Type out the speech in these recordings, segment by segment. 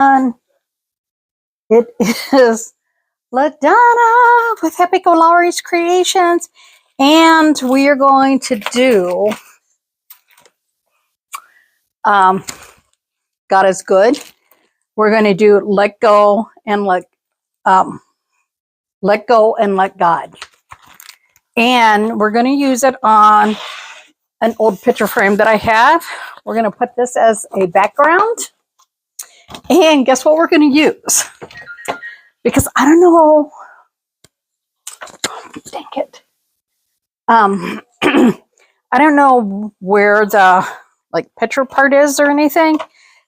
It is LaDonna with Happy-go-Lowery's Creations, and we are going to do God is Good. We're going to do Let Go and Let Go and Let God. And we're going to use it on an old picture frame that I have. We're going to put this as a background. And guess what we're going to use? Because I don't know. Dang it. I don't know where the picture part is or anything.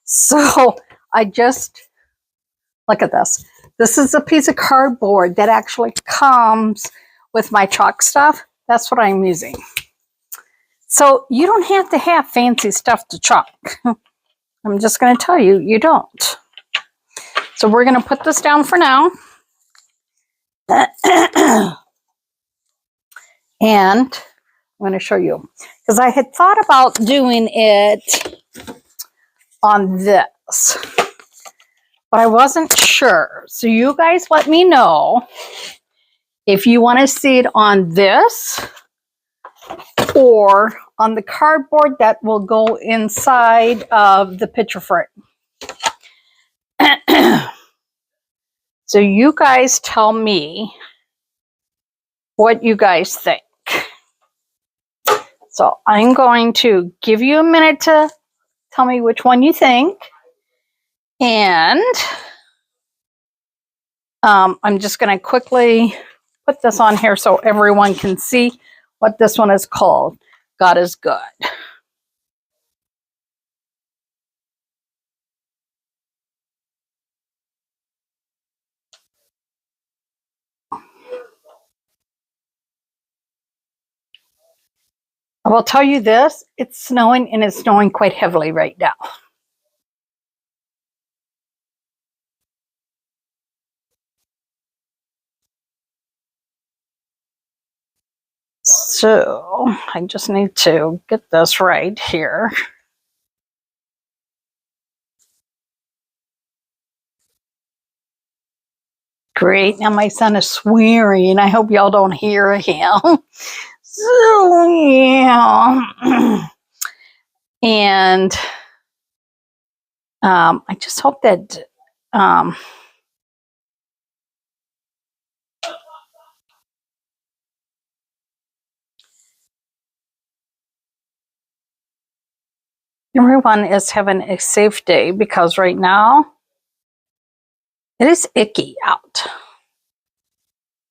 So I just, look at this. This is a piece of cardboard that actually comes with my chalk stuff. That's what I'm using. So you don't have to have fancy stuff to chalk. I'm just going to tell you, you don't. So we're going to put this down for now. And I'm going to show you. Because I had thought about doing it on this. But I wasn't sure. So you guys let me know if you want to see it on this or on the cardboard that will go inside of the picture frame. So you guys tell me what you guys think. So I'm going to give you a minute to tell me which one you think. And I'm just going to quickly put this on here so everyone can see what this one is called. God is Good. I will tell you this, it's snowing and it's snowing quite heavily right now. So I just need to get this right here. Great, now my son is swearing. I hope y'all don't hear him. So yeah. And I just hope that everyone is having a safe day, because right now it is icky out.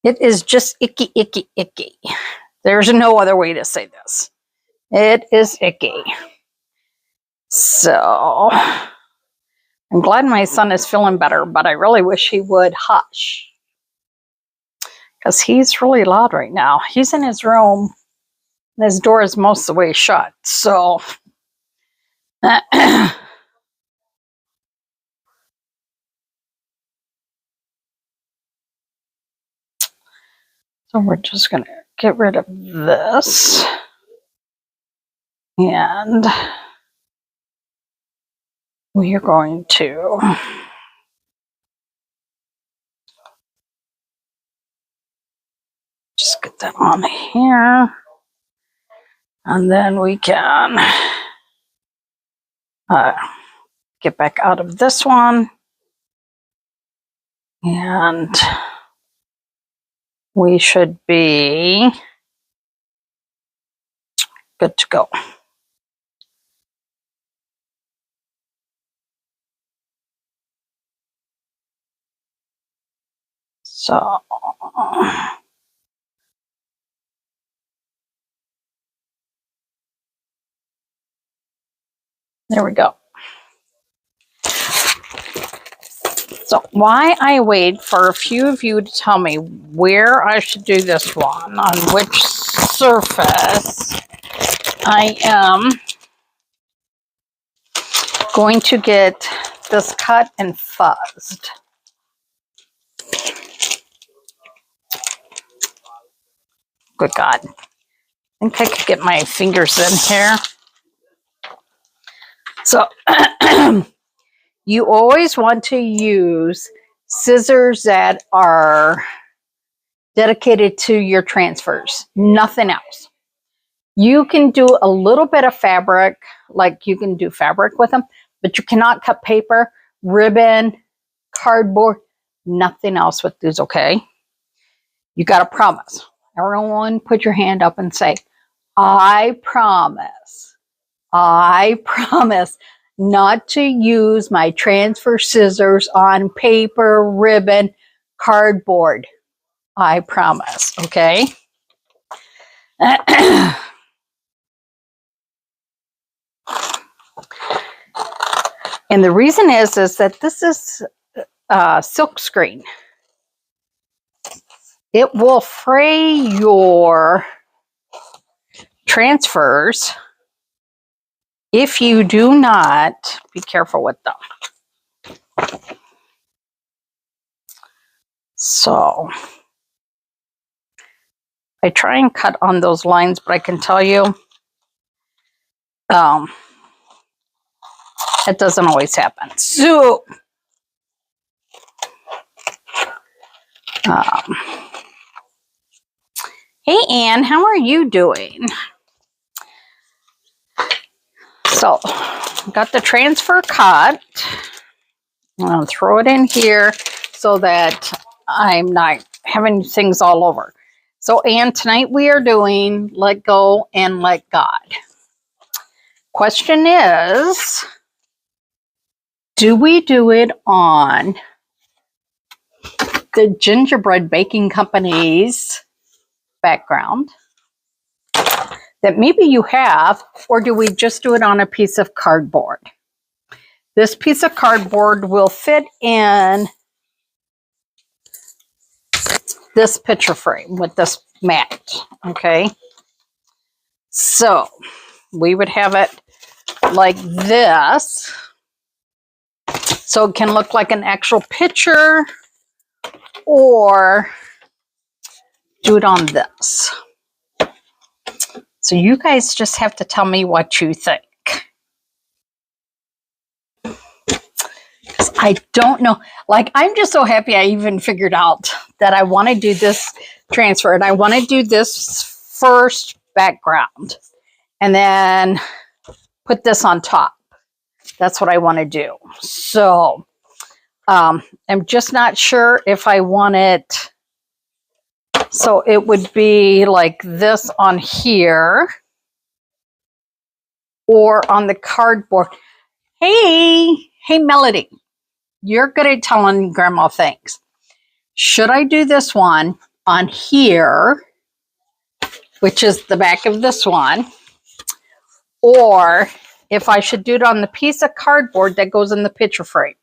It is just icky, icky, icky. There's no other way to say this. It is icky. So I'm glad my son is feeling better, but I really wish he would hush, because he's really loud right now. He's in his room and his door is most of the way shut. So so we're just going to get rid of this. And we are going to just get that on here. And then we can get back out of this one. And we should be good to go. So there we go. So why I wait for a few of you to tell me where I should do this one, on which surface I am going to get this cut and fuzzed. Good God. I think I could get my fingers in here. So you always want to use scissors that are dedicated to your transfers, nothing else. You can do a little bit of fabric, like you can do fabric with them, but you cannot cut paper, ribbon, cardboard, nothing else with these, okay? You got to promise. Everyone put your hand up and say, I promise not to use my transfer scissors on paper, ribbon, cardboard. I promise, okay? And the reason is that this is silk screen. It will fray your transfers if you do not be careful with them. So I try and cut on those lines, but I can tell you it doesn't always happen. So hey Anne, how are you doing? So got the transfer cut. I'm going to throw it in here so that I'm not having things all over. So Anne, tonight we are doing Let Go and Let God. Question is, do we do it on the gingerbread baking company's background that maybe you have, or do we just do it on a piece of cardboard? This piece of cardboard will fit in this picture frame with this mat, okay? So we would have it like this, so it can look like an actual picture, or do it on this. So you guys just have to tell me what you think. Because I don't know. Like, I'm just so happy I even figured out that I want to do this transfer. And I want to do this first background. And then put this on top. That's what I want to do. So I'm just not sure if I want it. So it would be like this on here. Or on the cardboard. Hey Melody, you're good at telling Grandma things. Should I do this one on here, which is the back of this one, or if I should do it on the piece of cardboard that goes in the picture frame?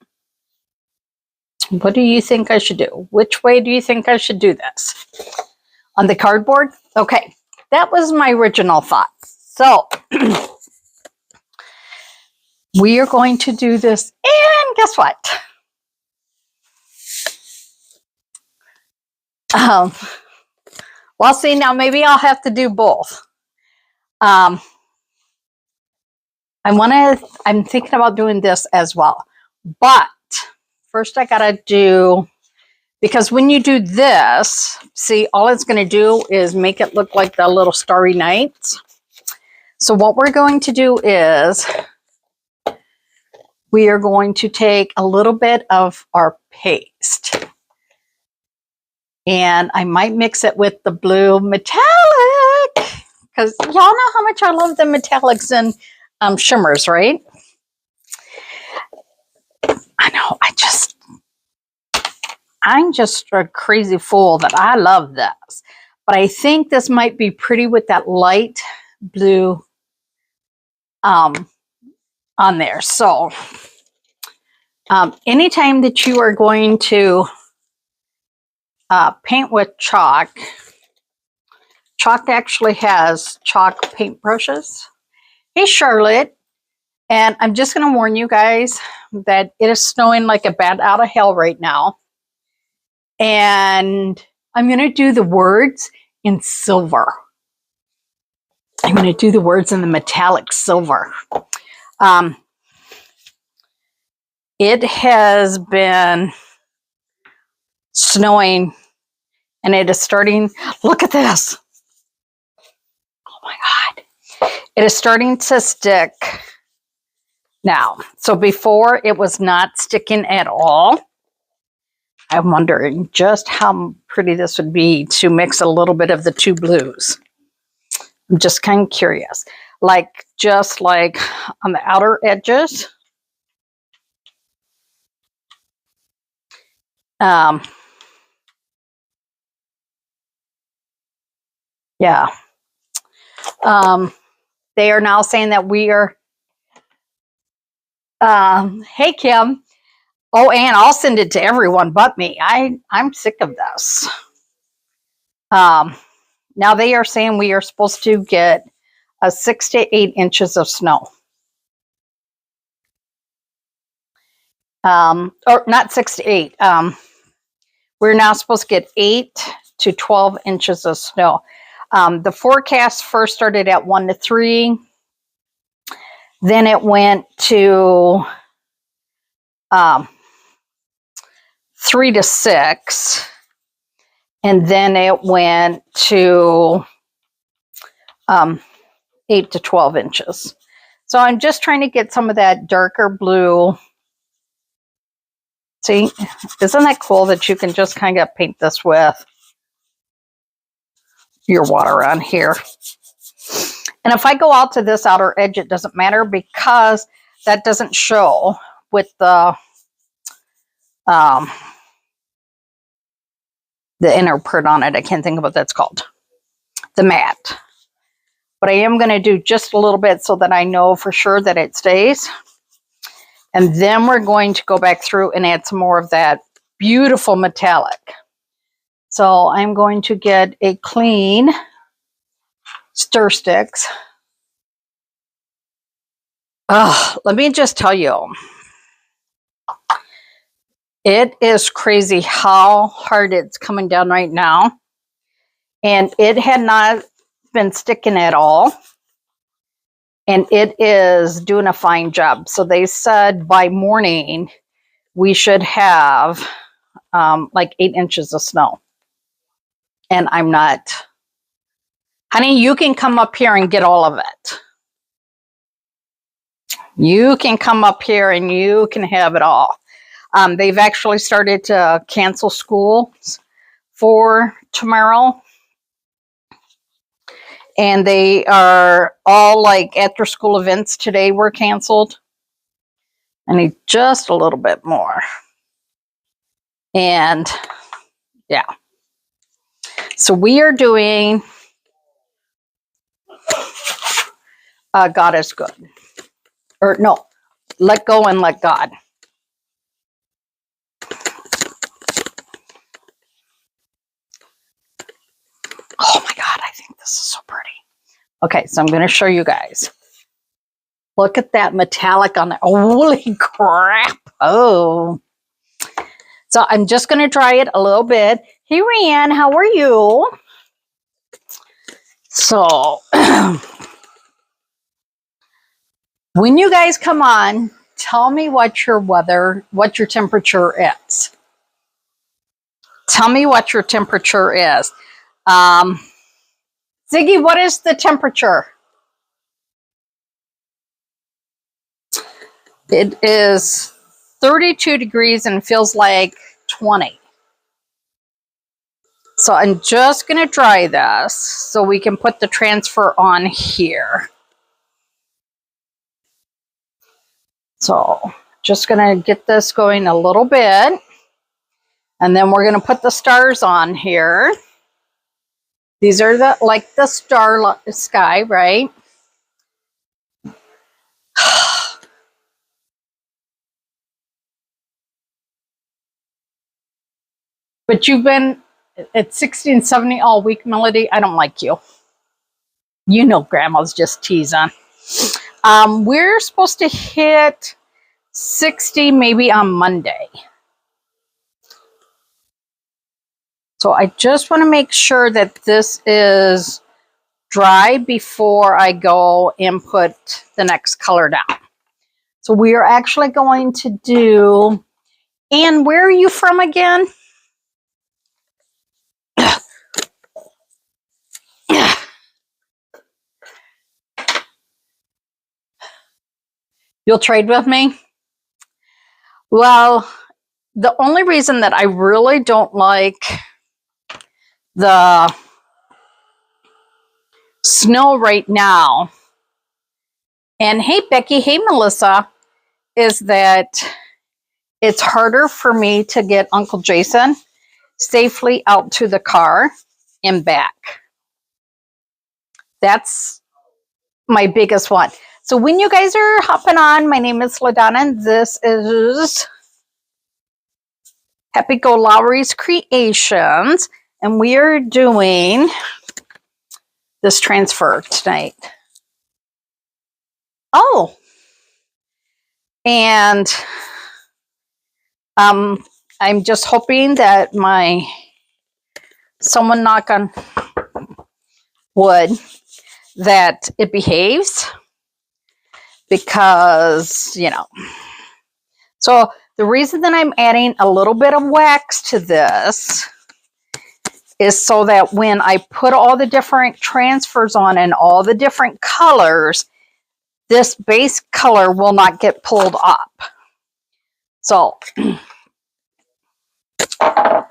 What do you think I should do? Which way do you think I should do this? On the cardboard? Okay, that was my original thought. So we are going to do this, and guess what? Well, see, now maybe I'll have to do both. I'm thinking about doing this as well. But first I gotta do, because when you do this, see, all it's gonna do is make it look like the little starry nights. So what we're going to do is we are going to take a little bit of our paste. And I might mix it with the blue metallic, because y'all know how much I love the metallics and shimmers, right? I know, I'm just a crazy fool that I love this. But I think this might be pretty with that light blue on there. So anytime that you are going to paint with chalk. Chalk actually has chalk paint brushes. Hey, Charlotte. And I'm just going to warn you guys that it is snowing like a bat out of hell right now. And I'm going to do the words in silver. I'm going to do the words in the metallic silver. It has been snowing and it is starting. Look at this. Oh my God. It is starting to stick now. So before it was not sticking at all. I'm wondering just how pretty this would be to mix a little bit of the two blues. I'm just kind of curious. Like, just like on the outer edges. Yeah. They are now saying that we are, hey, Kim. Oh, and I'll send it to everyone but me. I'm sick of this. Now they are saying we are supposed to get 6 to 8 inches of snow. Or not 6 to 8. We're now supposed to get 8 to 12 inches of snow. The forecast first started at 1 to 3. Then it went to 3 to 6. And then it went to 8 to 12 inches. So I'm just trying to get some of that darker blue. See, isn't that cool that you can just kind of paint this with your water on here? And if I go out to this outer edge, it doesn't matter because that doesn't show with the inner print on it. I can't think of what that's called. The matte. But I am going to do just a little bit so that I know for sure that it stays. And then we're going to go back through and add some more of that beautiful metallic. So I'm going to get a clean stir sticks. Let me just tell you, it is crazy how hard it's coming down right now. And it had not been sticking at all. And it is doing a fine job. So they said by morning, we should have like 8 inches of snow. And I'm not. Honey, you can come up here and get all of it. You can come up here and you can have it all. They've actually started to cancel schools for tomorrow. And they are all like after school events today were canceled. I need just a little bit more. And yeah. So we are doing God is good. Or no, let go and let God. Oh my God, I think this is so pretty. Okay, so I'm going to show you guys. Look at that metallic on there. Holy crap. Oh. So I'm just going to dry it a little bit. Hey, Rianne, how are you? So when you guys come on, tell me what your temperature is. Tell me what your temperature is. Ziggy, what is the temperature? It is 32 degrees and feels like 20. So I'm just going to dry this so we can put the transfer on here. So just going to get this going a little bit. And then we're going to put the stars on here. These are like the sky, right? But you've been at 60 and 70 all week, Melody. I don't like you. You know Grandma's just teasing. We're supposed to hit 60 maybe on Monday. So I just want to make sure that this is dry before I go and put the next color down. So we are actually going to do, and where are you from again? You'll trade with me? Well, the only reason that I really don't like the snow right now, and hey Becky, hey Melissa, is that it's harder for me to get Uncle Jason safely out to the car and back. That's my biggest one. So when you guys are hopping on, my name is LaDonna, and this is Happy-go-Lowery's Creations, and we are doing this transfer tonight. Oh, and I'm just hoping that someone knock on wood, that it behaves, because, you know. So the reason that I'm adding a little bit of wax to this is so that when I put all the different transfers on and all the different colors, this base color will not get pulled up. So, oh,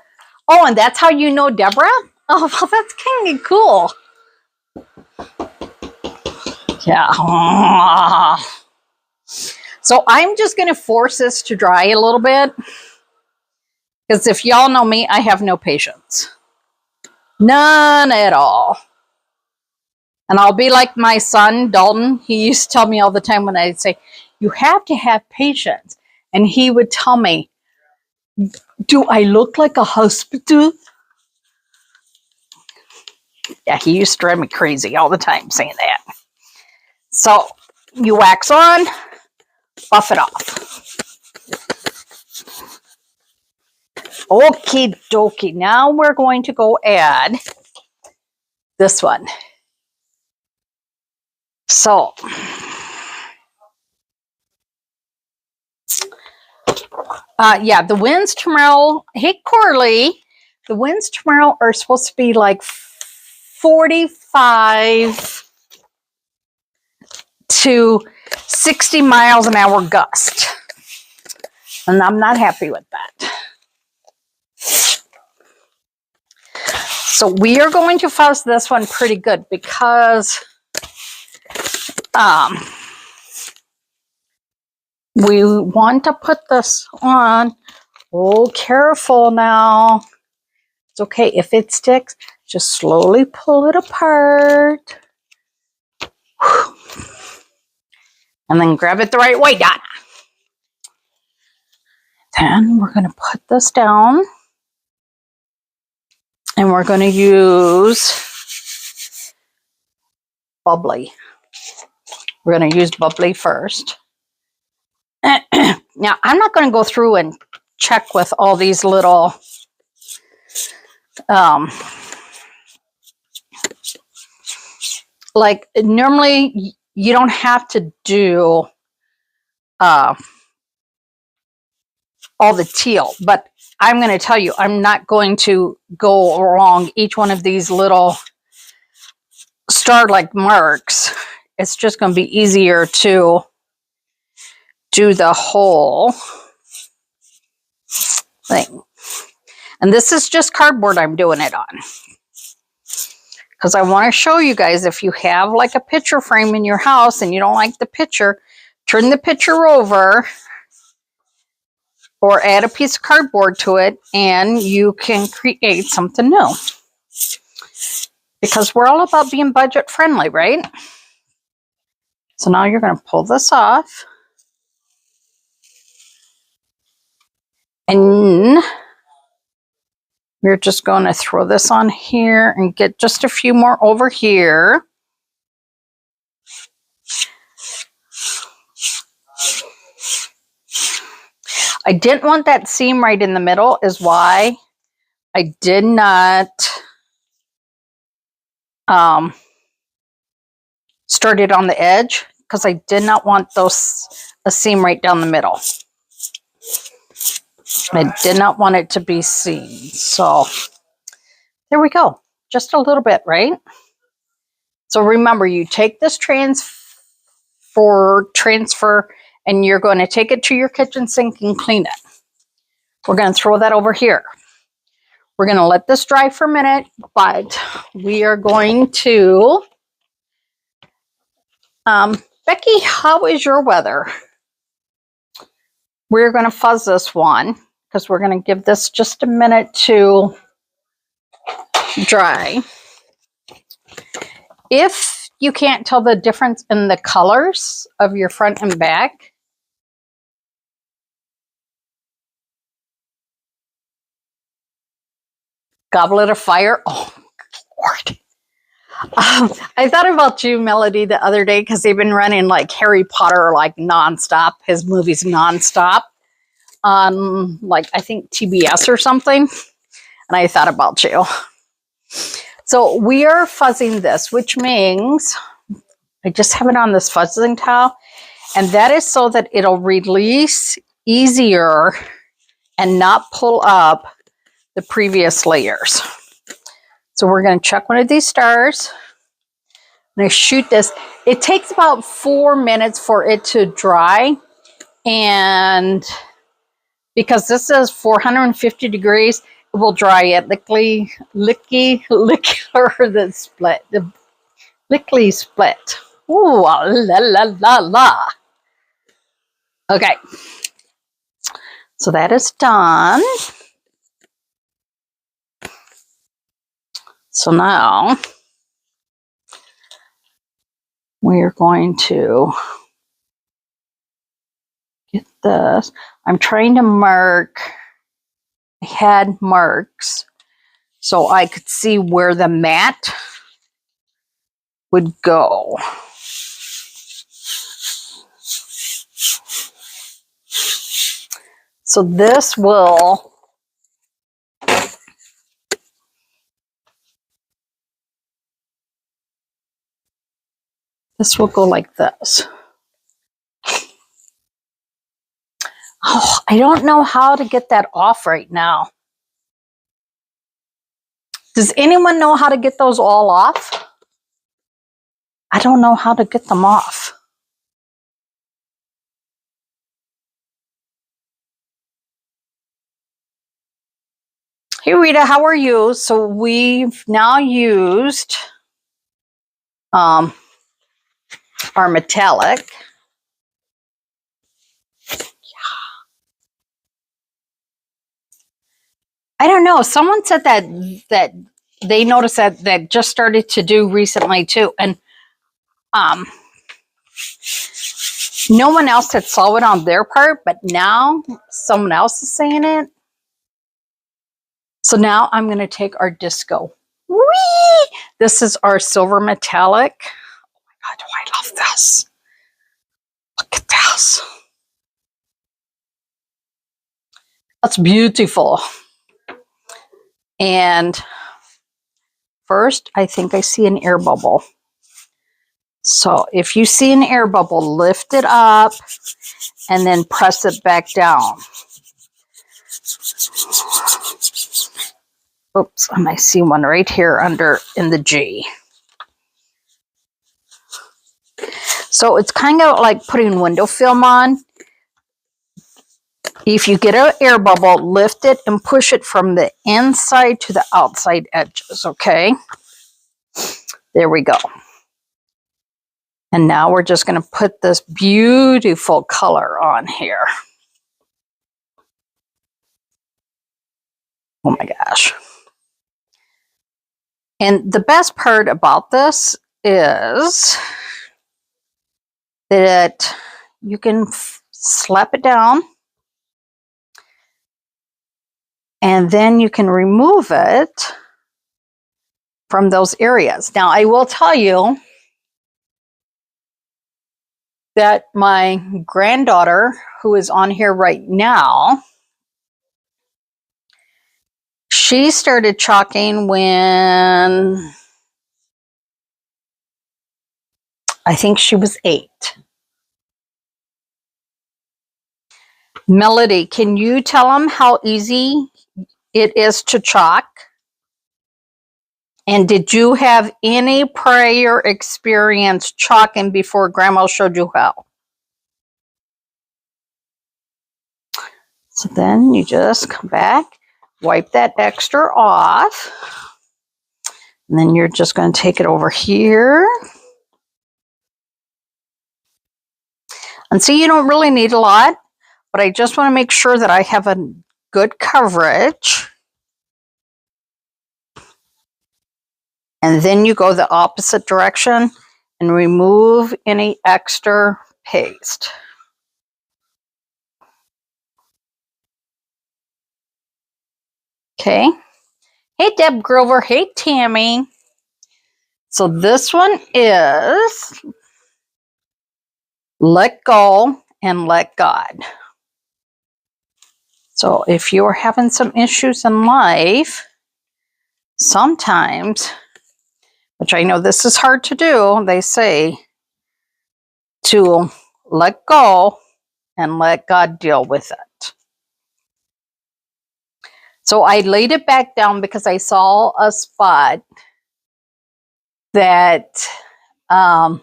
and that's how you know Deborah? Oh, well, that's kind of cool. Yeah. So I'm just going to force this to dry a little bit, because if y'all know me, I have no patience. None at all. And I'll be like my son, Dalton. He used to tell me all the time when I'd say, you have to have patience. And he would tell me, do I look like a hospital? Yeah, he used to drive me crazy all the time saying that. So you wax on, buff it off. Okie dokie. Now we're going to go add this one. So, yeah, the winds tomorrow, hey Corley, the winds tomorrow are supposed to be like 45 to 60 miles an hour gust. And I'm not happy with that. So we are going to fuss this one pretty good, because we want to put this on. Oh, careful now. It's okay. If it sticks, just slowly pull it apart. And then grab it the right way, Donna. Then we're going to put this down. And we're going to use bubbly. We're going to use bubbly first. Now, I'm not going to go through and check with all these little like normally you don't have to do all the teal, but I'm going to tell you, I'm not going to go along each one of these little star-like marks. It's just going to be easier to do the whole thing. And this is just cardboard I'm doing it on, because I want to show you guys, if you have like a picture frame in your house and you don't like the picture, turn the picture over or add a piece of cardboard to it and you can create something new. Because we're all about being budget friendly, right? So now you're going to pull this off. And we're just going to throw this on here and get just a few more over here. I didn't want that seam right in the middle, is why I did not start it on the edge, because I did not want those a seam right down the middle. I did not want it to be seen. So there we go. Just a little bit, right? So remember, you take this transfer, and you're going to take it to your kitchen sink and clean it. We're going to throw that over here. We're going to let this dry for a minute, but we are going to, Becky, how is your weather? We're going to fuzz this one because we're going to give this just a minute to dry. If you can't tell the difference in the colors of your front and back, goblet of fire. Oh, Lord. I thought about you, Melody, the other day because they've been running like Harry Potter like nonstop, his movies nonstop on like I think TBS or something. And I thought about you. So we are fuzzing this, which means I just have it on this fuzzing towel. And that is so that it'll release easier and not pull up the previous layers. So we're going to chuck one of these stars. I'm going to shoot this. It takes about 4 minutes for it to dry. And because this is 450 degrees, it will dry at lickly split. Ooh, la la la la. Okay. So that is done. So now we're going to get this. I'm trying to mark. I had marks so I could see where the mat would go. So this will go like this. Oh, I don't know how to get that off right now. Does anyone know how to get those all off? I don't know how to get them off. Hey Rita, how are you? So we've now used our metallic. I don't know. Someone said that they noticed that just started to do recently too, and no one else had saw it on their part, but now someone else is saying it. So now I'm going to take our disco. Whee! This is our silver metallic. Oh my God, do I love this? Look at this. That's beautiful. And first, I think I see an air bubble. So if you see an air bubble, lift it up and then press it back down. Oops, and I see one right here under in the G. So it's kind of like putting window film on. If you get an air bubble, lift it and push it from the inside to the outside edges, okay? There we go. And now we're just going to put this beautiful color on here. Oh my gosh. And the best part about this is that you can slap it down and then you can remove it from those areas. Now, I will tell you that my granddaughter, who is on here right now, she started chalking when I think she was 8. Melody, can you tell them how easy it is to chalk? And did you have any prior experience chalking before Grandma showed you how? So then you just come back, wipe that extra off, and then you're just going to take it over here. And see, you don't really need a lot, but I just want to make sure that I have a good coverage. And then you go the opposite direction and remove any extra paste. Okay. Hey, Deb Grover. Hey, Tammy. So this one is let go and let God. So if you're having some issues in life, sometimes, which I know this is hard to do, they say to let go and let God deal with it. So I laid it back down because I saw a spot that I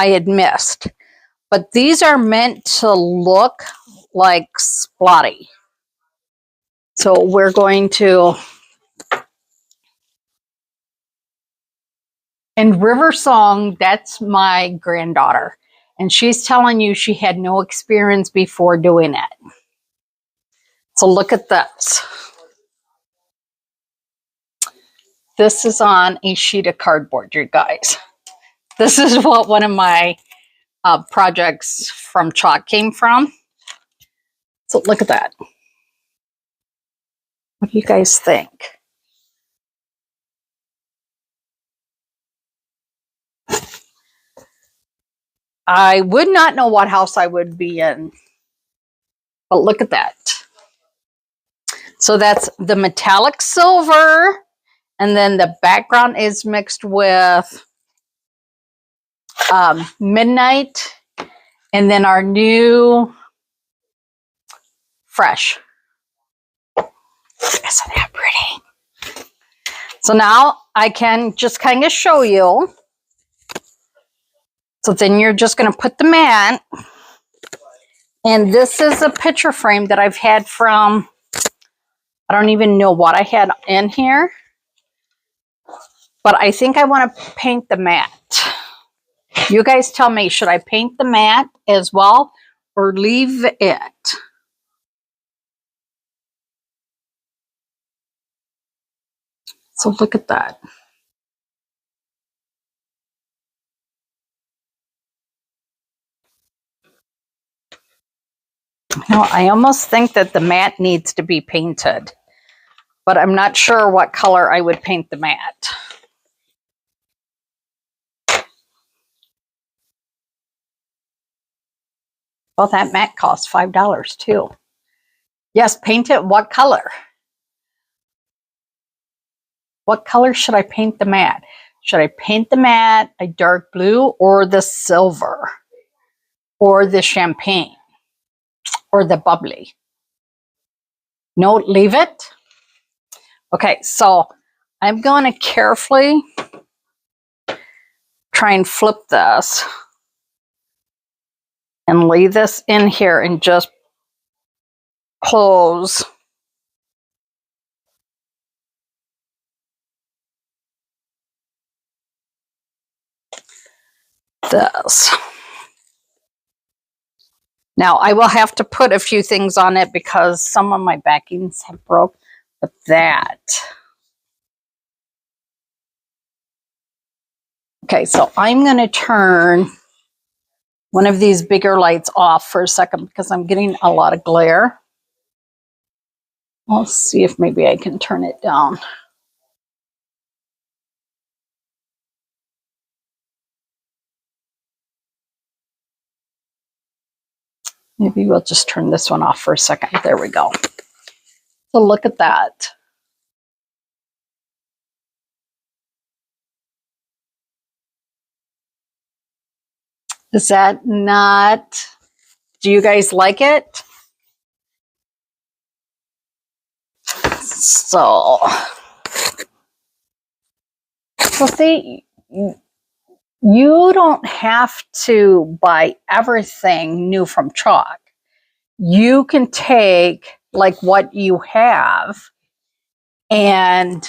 had missed. But these are meant to look like splotty. So we're going to, and River Song, that's my granddaughter. And she's telling you she had no experience before doing it. So look at this. This is on a sheet of cardboard, you guys. This is what one of my projects from chalk came from. So look at that. What do you guys think? I would not know what house I would be in, but look at that. So that's the metallic silver, and then the background is mixed with midnight, and then our new fresh. Isn't that pretty? So now I can just kind of show you. So then you're just going to put the mat, and this is a picture frame that I've had from, I don't even know what I had in here, but I think I want to paint the mat. You guys tell me, should I paint the mat as well or leave it? So look at that. Now, I almost think that the mat needs to be painted, but I'm not sure what color I would paint the mat. Well, that mat costs $5 too. Yes, paint it. What color? What color should I paint the mat? Should I paint the mat a dark blue or the silver or the champagne or the bubbly? No, leave it. Okay, so I'm going to carefully try and flip this and lay this in here and just close this. Now I will have to put a few things on it because some of my backings have broke, but that. Okay, so I'm going to turn one of these bigger lights off for a second because I'm getting a lot of glare. I'll see if maybe I can turn it down. Maybe we'll just turn this one off for a second. There we go. So look at that. Is that not, do you guys like it? So see, you don't have to buy everything new from chalk. You can take like what you have and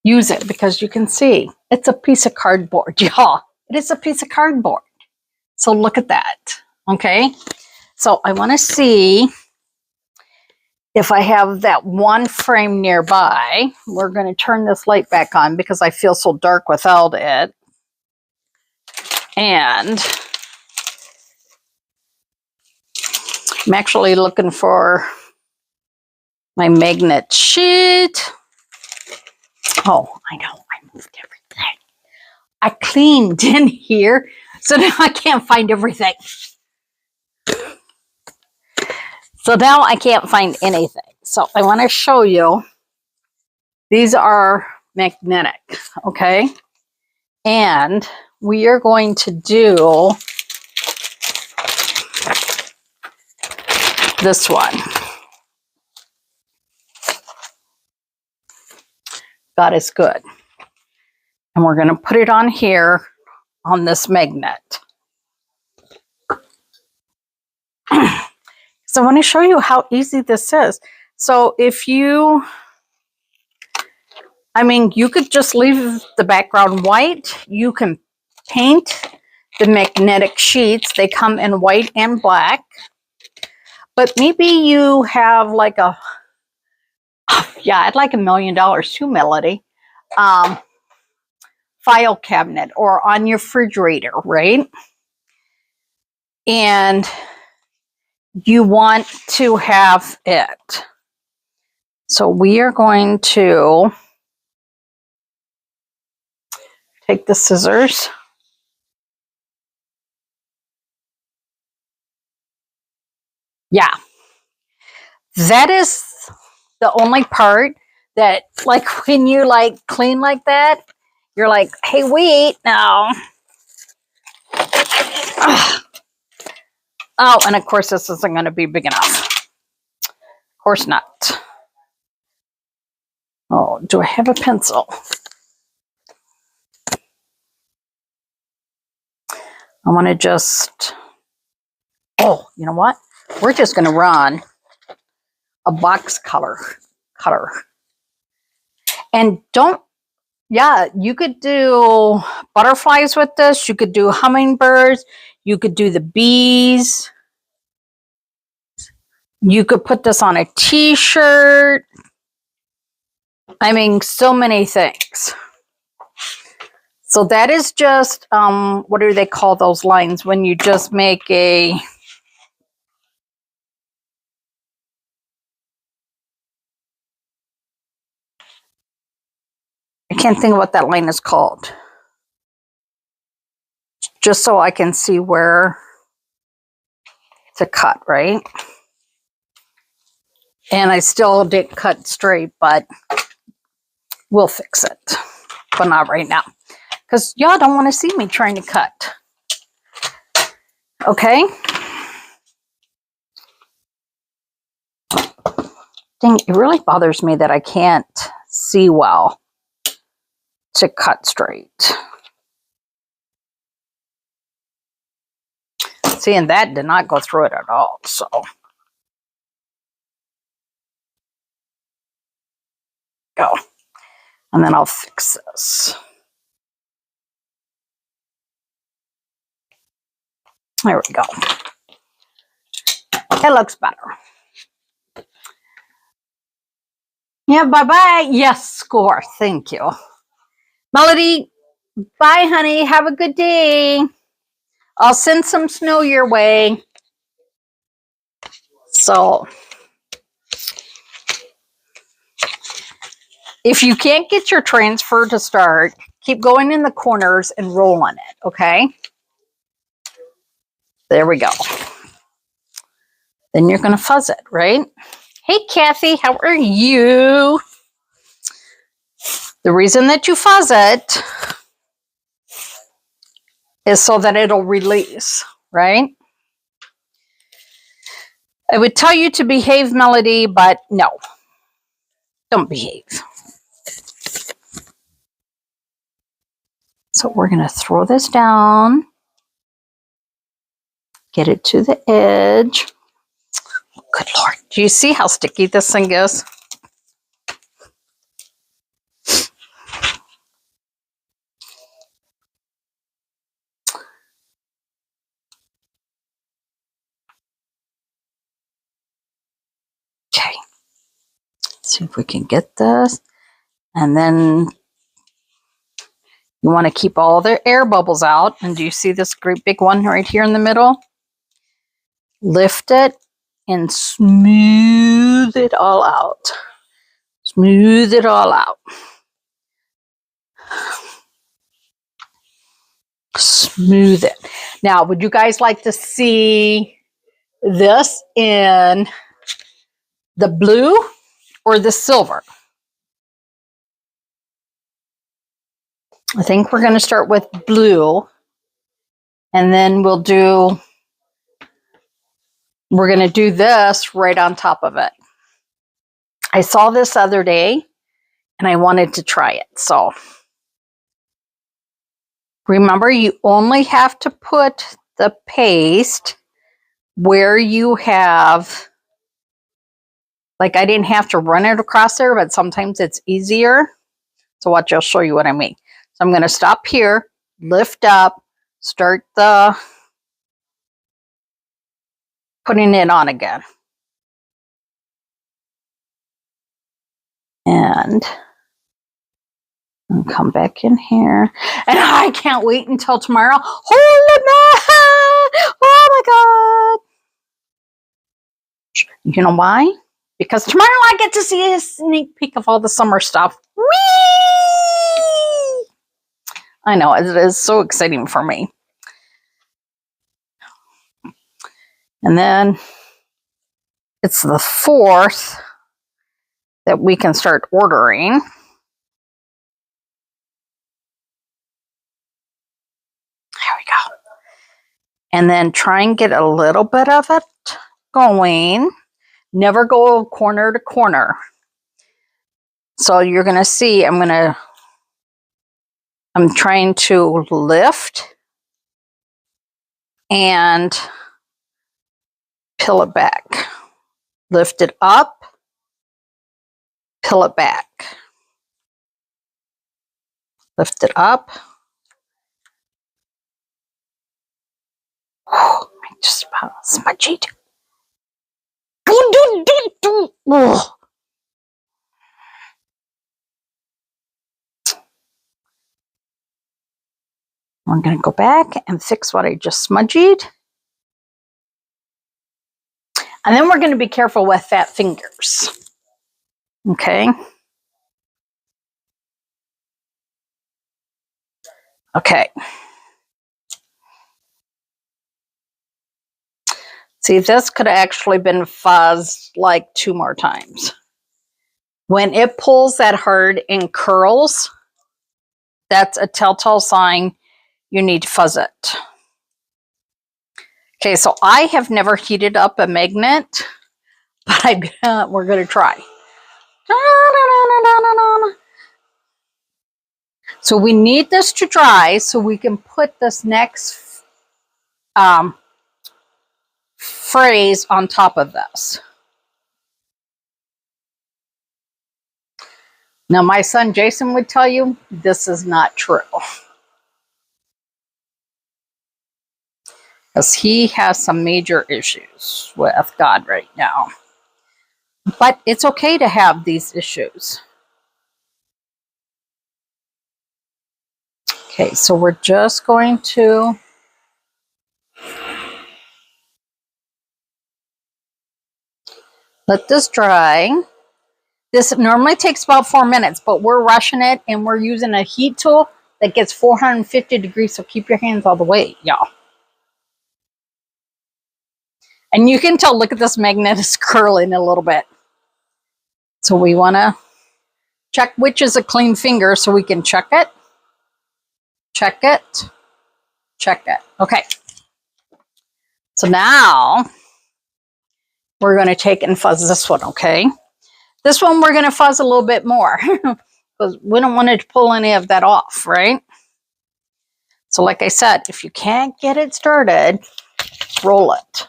use it, because you can see it's a piece of cardboard, y'all. It is a piece of cardboard. So look at that. Okay. So I want to see if I have that one frame nearby. We're going to turn this light back on because I feel so dark without it. And I'm actually looking for my magnet sheet. Oh, I know. I moved everything. I cleaned in here, so now I can't find everything. So now I can't find anything. So I want to show you. These are magnetic, okay? And we are going to do this one. God is good. And we're going to put it on here on this magnet. So I want to show you how easy this is. So if you, I mean, you could just leave the background white. You can paint the magnetic sheets. They come in white and black. But maybe you have like a, yeah, I'd like $1 million too, Melody. File cabinet or on your refrigerator, right? And you want to have it. So we are going to take the scissors. Yeah. That is the only part that, like, when you like clean like that, you're like, hey, wait now. Oh, and of course this isn't going to be big enough. Of course not. Oh, do I have a pencil? I want to just, oh, you know what? We're just going to run a box cutter. And don't, yeah, you could do butterflies with this. You could do hummingbirds. You could do the bees. You could put this on a t-shirt. I mean, so many things. So that is just, what do they call those lines when you just make a, I can't think of what that line is called. Just so I can see where to cut, right? And I still didn't cut straight, but we'll fix it. But not right now. Because y'all don't want to see me trying to cut. Okay? Dang, it really bothers me that I can't see well to cut straight. See, and that did not go through it at all, so. Go. And then I'll fix this. There we go. It looks better. Yeah, bye-bye. Yes, score. Thank you. Melody, bye, honey. Have a good day. I'll send some snow your way. So, if you can't get your transfer to start, keep going in the corners and roll on it, okay? There we go. Then you're going to fuzz it, right? Hey, Kathy, how are you? The reason that you fuzz it is so that it'll release, right? I would tell you to behave, Melody, but no, don't behave. So we're going to throw this down, get it to the edge. Good Lord. Do you see how sticky this thing is? Okay. See if we can get this. And then you want to keep all the air bubbles out. And do you see this great big one right here in the middle? Lift it and smooth it all out. Smooth it all out. Smooth it. Now, would you guys like to see this in the blue or the silver? I think we're going to start with blue, and then we're going to do this right on top of it. I saw this other day and I wanted to try it. So remember, you only have to put the paste where you have, like I didn't have to run it across there, but sometimes it's easier. So watch, I'll show you what I mean. So I'm going to stop here, lift up, start putting it on again. And come back in here. And I can't wait until tomorrow. Holy man! Oh my God. You know why? Because tomorrow I get to see a sneak peek of all the summer stuff. Whee! I know, it is so exciting for me. And then it's the 4th that we can start ordering. There we go. And then try and get a little bit of it going. Never go corner to corner. So you're going to see, I'm trying to lift and peel it back. Lift it up, peel it back. Lift it up. I just about smudged. Oh. I'm going to go back and fix what I just smudged. And then we're going to be careful with fat fingers. Okay. Okay. See, this could have actually been fuzzed like 2 more times. When it pulls that hard and curls, that's a telltale sign you need to fuzz it. Okay, so I have never heated up a magnet, but we're going to try. So we need this to dry so we can put this next phrase on top of this. Now, my son Jason would tell you this is not true, because he has some major issues with God right now. But it's okay to have these issues. Okay, so we're just going to let this dry. This normally takes about 4 minutes, but we're rushing it and we're using a heat tool that gets 450 degrees, so keep your hands all the way, y'all. And you can tell, look at this magnet is curling a little bit. So we want to check which is a clean finger so we can check it. Check it. check it. Okay. So now we're going to take and fuzz this one, okay? This one we're going to fuzz a little bit more because we don't want to pull any of that off, right? So like I said, if you can't get it started, roll it.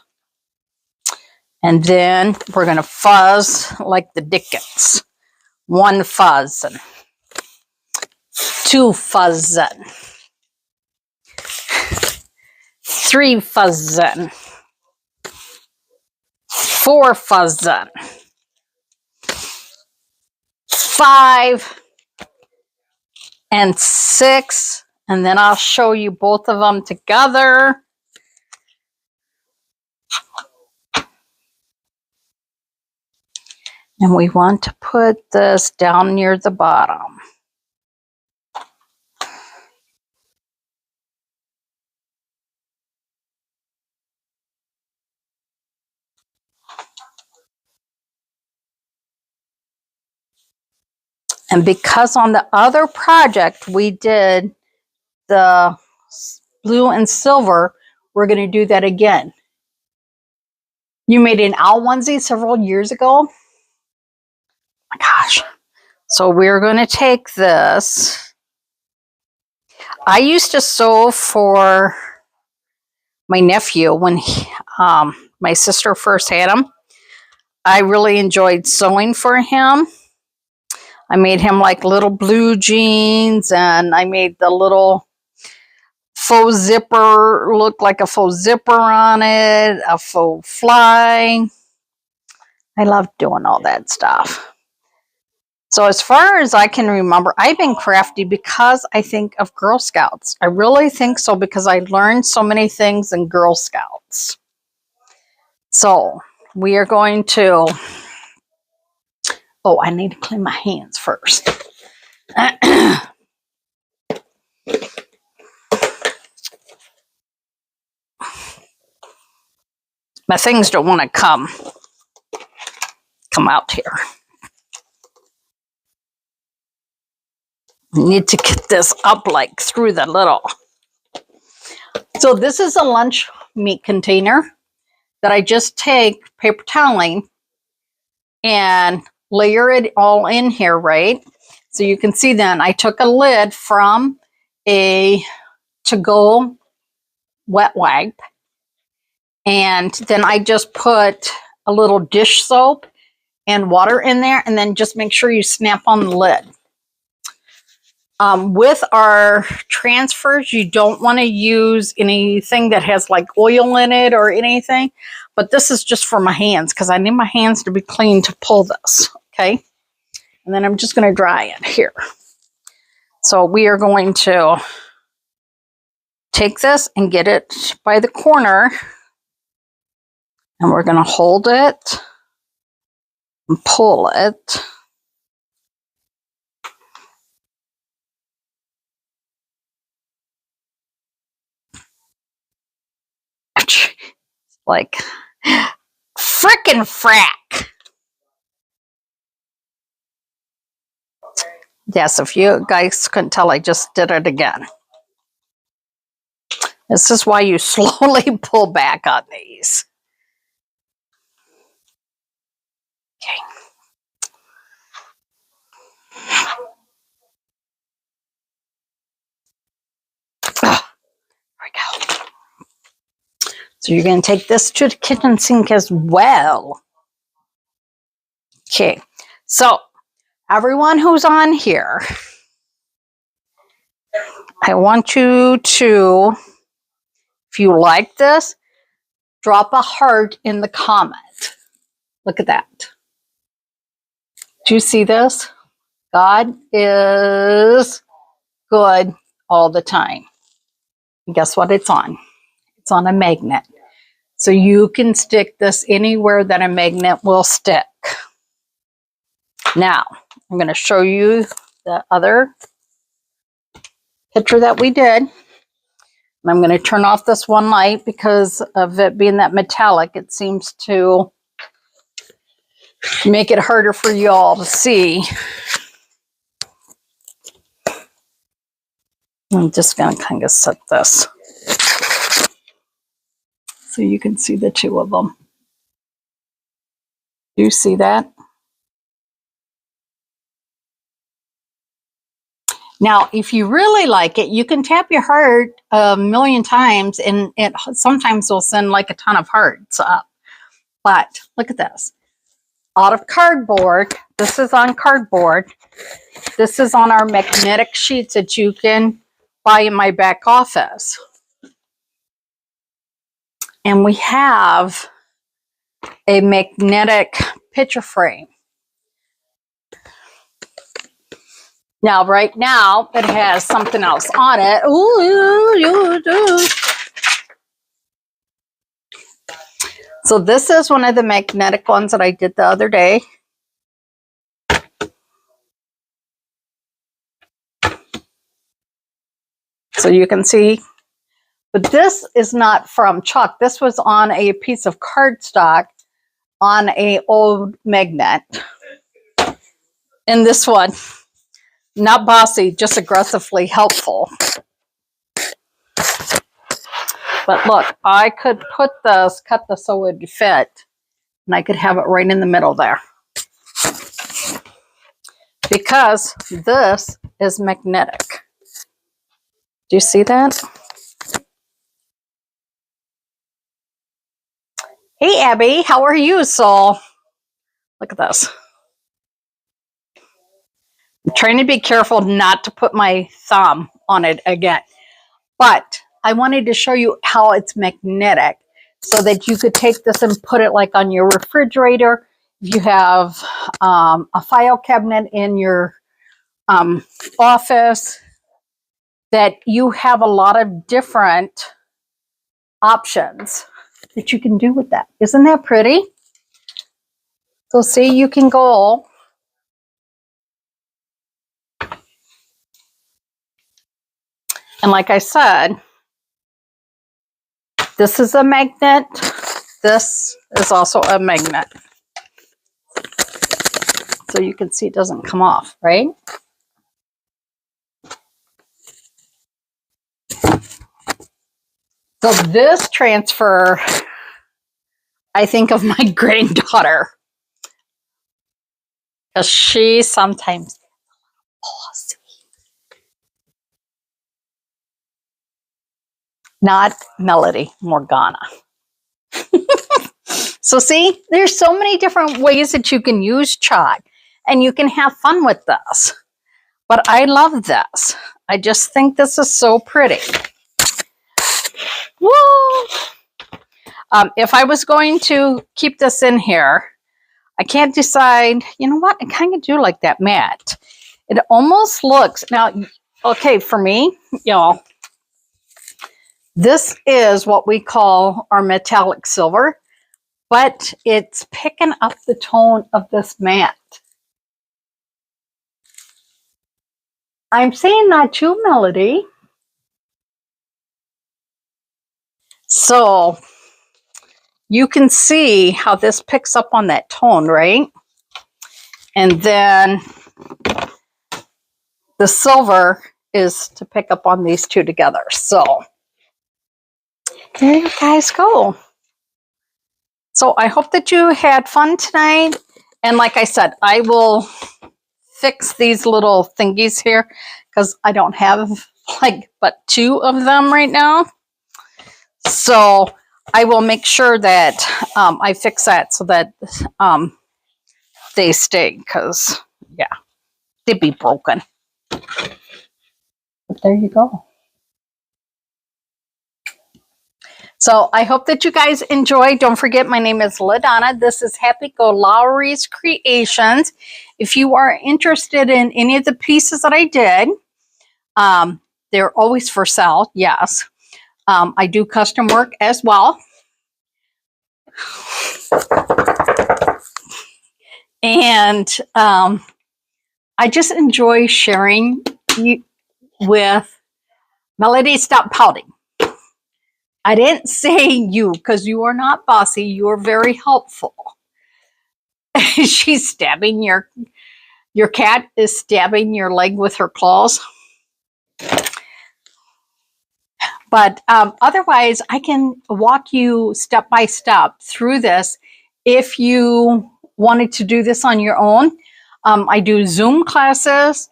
And then we're going to fuzz like the dickens. 1 fuzzing, 2 fuzzing, 3 fuzzing, 4 fuzzing, 5 and 6, and then I'll show you both of them together. And we want to put this down near the bottom. And because on the other project we did the blue and silver, we're going to do that again. You made an owl onesie several years ago. Oh my gosh. So we're going to take this. I used to sew for my nephew when my sister first had him. I really enjoyed sewing for him. I made him like little blue jeans, and I made the little faux zipper look like a faux zipper on it, a faux fly. I love doing all that stuff. So as far as I can remember, I've been crafty because I think of Girl Scouts. I really think so because I learned so many things in Girl Scouts. So we are going to, oh, I need to clean my hands first. My things don't want to come out here. I need to get this up like through the little. So this is a lunch meat container that I just take paper toweling and layer it all in here, right? So you can see then I took a lid from a to-go wet wipe, and then I just put a little dish soap and water in there, and then just make sure you snap on the lid. With our transfers, you don't want to use anything that has like oil in it or anything, but this is just for my hands because I need my hands to be clean to pull this, okay? And then I'm just going to dry it here. So we are going to take this and get it by the corner, and we're going to hold it and pull it. Like frickin' frack. Yes, if you guys couldn't tell, I just did it again. This is why you slowly pull back on these. Okay. There we go. So you're going to take this to the kitchen sink as well. Okay. So everyone who's on here, I want you to, if you like this, drop a heart in the comment. Look at that. Do you see this? God is good all the time. And guess what it's on? It's on a magnet. So you can stick this anywhere that a magnet will stick. Now, I'm going to show you the other picture that we did. And I'm going to turn off this one light because of it being that metallic. It seems to make it harder for you all to see. I'm just going to kind of set this. So you can see the two of them. Do you see that? Now, if you really like it, you can tap your heart a million times and it sometimes will send like a ton of hearts up. But look at this. Out of cardboard. This is on cardboard. This is on our magnetic sheets that you can buy in my back office. And we have a magnetic picture frame. Now, right now, it has something else on it. Ooh. So this is one of the magnetic ones that I did the other day. So you can see, but this is not from chalk. This was on a piece of cardstock on a old magnet. And this one, not bossy, just aggressively helpful. But look, I could put this, cut this so it would fit, and I could have it right in the middle there. Because this is magnetic. Do you see that? Hey, Abby, how are you, soul? Look at this. I'm trying to be careful not to put my thumb on it again. But I wanted to show you how it's magnetic so that you could take this and put it like on your refrigerator. If you have a file cabinet in your office, that you have a lot of different options that you can do with that. Isn't that pretty? So see, you can go and like I said, this is a magnet. This is also a magnet. So you can see it doesn't come off, right? So this transfer, I think of my granddaughter. Because she sometimes bossy. Not Melody, Morgana. So see, there's so many different ways that you can use chalk and you can have fun with this. But I love this. I just think this is so pretty. Woo! If I was going to keep this in here, I can't decide, you know what, I kind of do like that matte. It almost looks, now, okay, for me, y'all, this is what we call our metallic silver, but it's picking up the tone of this matte. I'm saying that too, Melody. So you can see how this picks up on that tone, right? And then the silver is to pick up on these two together. So there you guys go. So I hope that you had fun tonight. And like I said, I will fix these little thingies here because I don't have like but two of them right now. So I will make sure that I fix that so that they stay, because yeah, they'd be broken. But there you go. So I hope that you guys enjoy. Don't forget, my name is LaDonna. This is Happy-go-Lowery's Creations. If you are interested in any of the pieces that I did, they're always for sale, yes. I do custom work as well. And I just enjoy sharing with Melody. Stop pouting. I didn't say you because you are not bossy. You are very helpful. She's stabbing your cat is stabbing your leg with her claws. But otherwise, I can walk you step by step through this if you wanted to do this on your own. I do Zoom classes,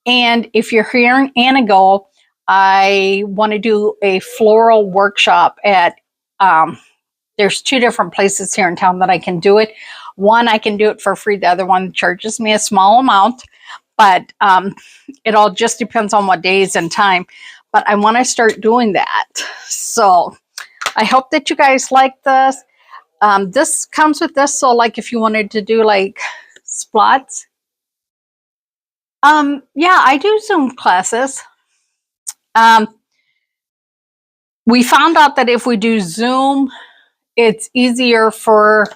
and if you're here in Anago, I want to do a floral workshop at, there's 2 different places here in town that I can do it. One, I can do it for free. The other one charges me a small amount, but it all just depends on what days and time. But I want to start doing that. So I hope that you guys like this. This comes with this. So like if you wanted to do like splots. Yeah, I do Zoom classes. We found out that if we do Zoom, it's easier for,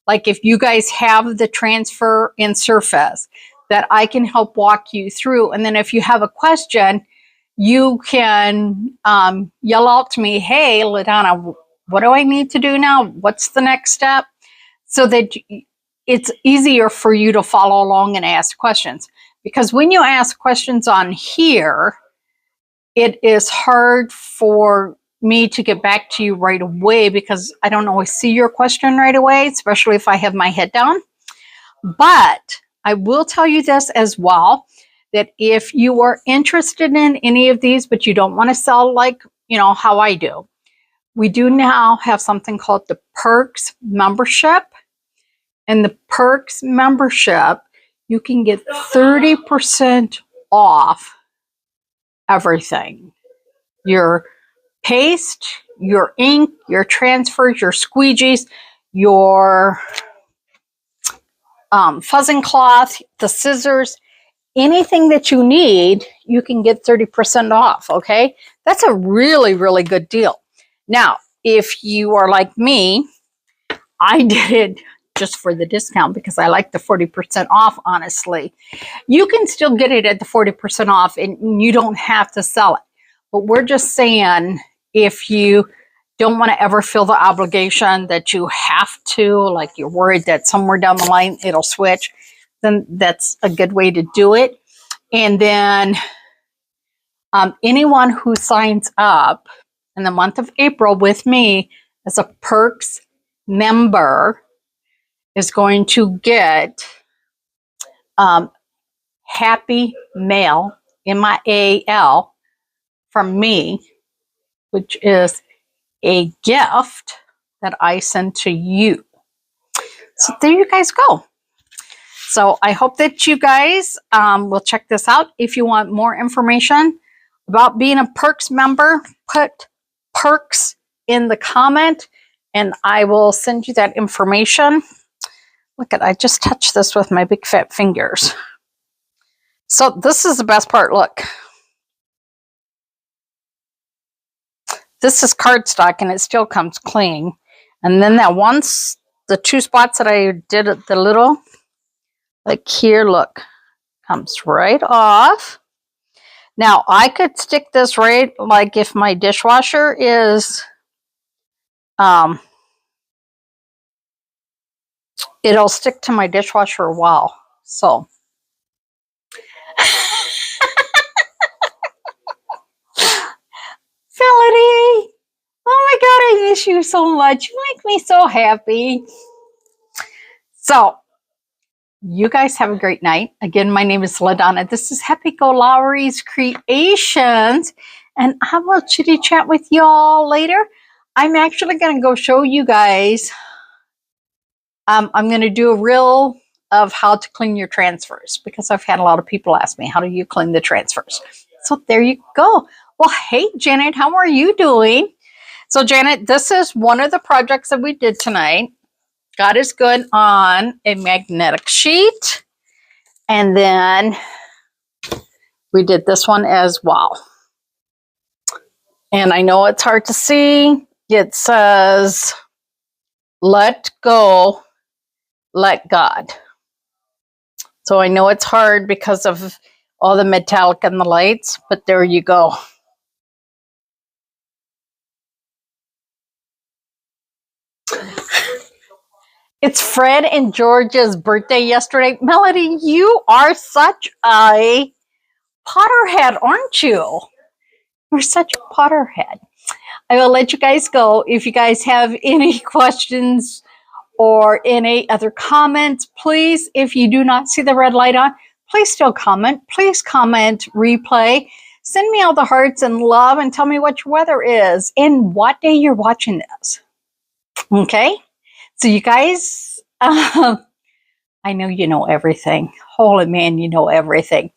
like if you guys have the transfer in Surface, that I can help walk you through. And then if you have a question, you can yell out to me, hey, LaDonna, what do I need to do now? What's the next step? So that it's easier for you to follow along and ask questions. Because when you ask questions on here, it is hard for me to get back to you right away because I don't always see your question right away, especially if I have my head down. But I will tell you this as well, that if you are interested in any of these, but you don't want to sell like, you know, how I do, we do now have something called the Perks membership. And the Perks membership, you can get 30% off everything. Your paste, your ink, your transfers, your squeegees, your fuzzing cloth, the scissors, anything that you need, you can get 30% off, okay? That's a really, really good deal. Now, if you are like me, I did it just for the discount because I like the 40% off, honestly. You can still get it at the 40% off and you don't have to sell it. But we're just saying, if you don't want to ever feel the obligation that you have to, like you're worried that somewhere down the line it'll switch, then that's a good way to do it. And then anyone who signs up in the month of April with me as a Perks member is going to get Happy Mail, M-I-A-L, from me, which is a gift that I send to you. So there you guys go. So I hope that you guys will check this out. If you want more information about being a Perks member, put Perks in the comment and I will send you that information. Look at, I just touched this with my big fat fingers. So this is the best part, look. This is cardstock and it still comes clean. And then that once, the 2 spots that I did at the little, like here, look, comes right off. Now I could stick this right, like if my dishwasher is, it'll stick to my dishwasher a while. So. Melody, oh my God, I miss you so much. You make me so happy. So, you guys have a great night. Again, my name is LaDonna. This is Happy-go-Lowery's Creations, and I will chitty chat with y'all later. I'm actually going to go show you guys. I'm going to do a reel of how to clean your transfers because I've had a lot of people ask me, how do you clean the transfers? So there you go. Well, hey, Janet, how are you doing? So, Janet, this is one of the projects that we did tonight. God is Good on a magnetic sheet. And then we did this one as well. And I know it's hard to see. It says, let go, let God. So I know it's hard because of all the metallic and the lights, but there you go. It's Fred and George's birthday yesterday. Melody, you are such a Potterhead, aren't you? You're such a Potterhead. I will let you guys go. If you guys have any questions or any other comments, please, if you do not see the red light on, please still comment. Please comment, replay. Send me all the hearts and love and tell me what your weather is and what day you're watching this. Okay? So you guys, I know you know everything. Holy man, you know everything.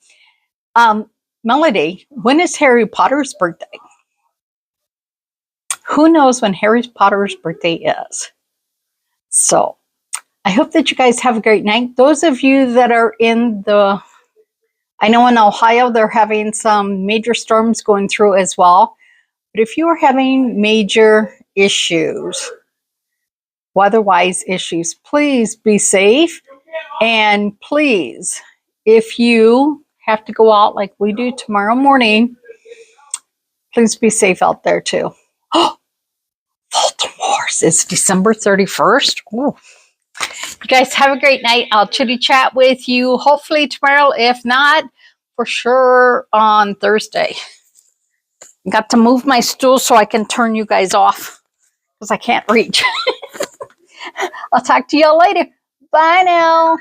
Melody, when is Harry Potter's birthday? Who knows when Harry Potter's birthday is? So I hope that you guys have a great night. Those of you that are I know in Ohio, they're having some major storms going through as well. But if you are having major issues, weather-wise issues, please be safe. And please, if you have to go out like we do tomorrow morning, please be safe out there too. Oh, Baltimore's is December 31st. Ooh. You guys have a great night. I'll chitty chat with you hopefully tomorrow. If not, for sure on Thursday. Got to move my stool so I can turn you guys off because I can't reach. I'll talk to you all later. Bye now.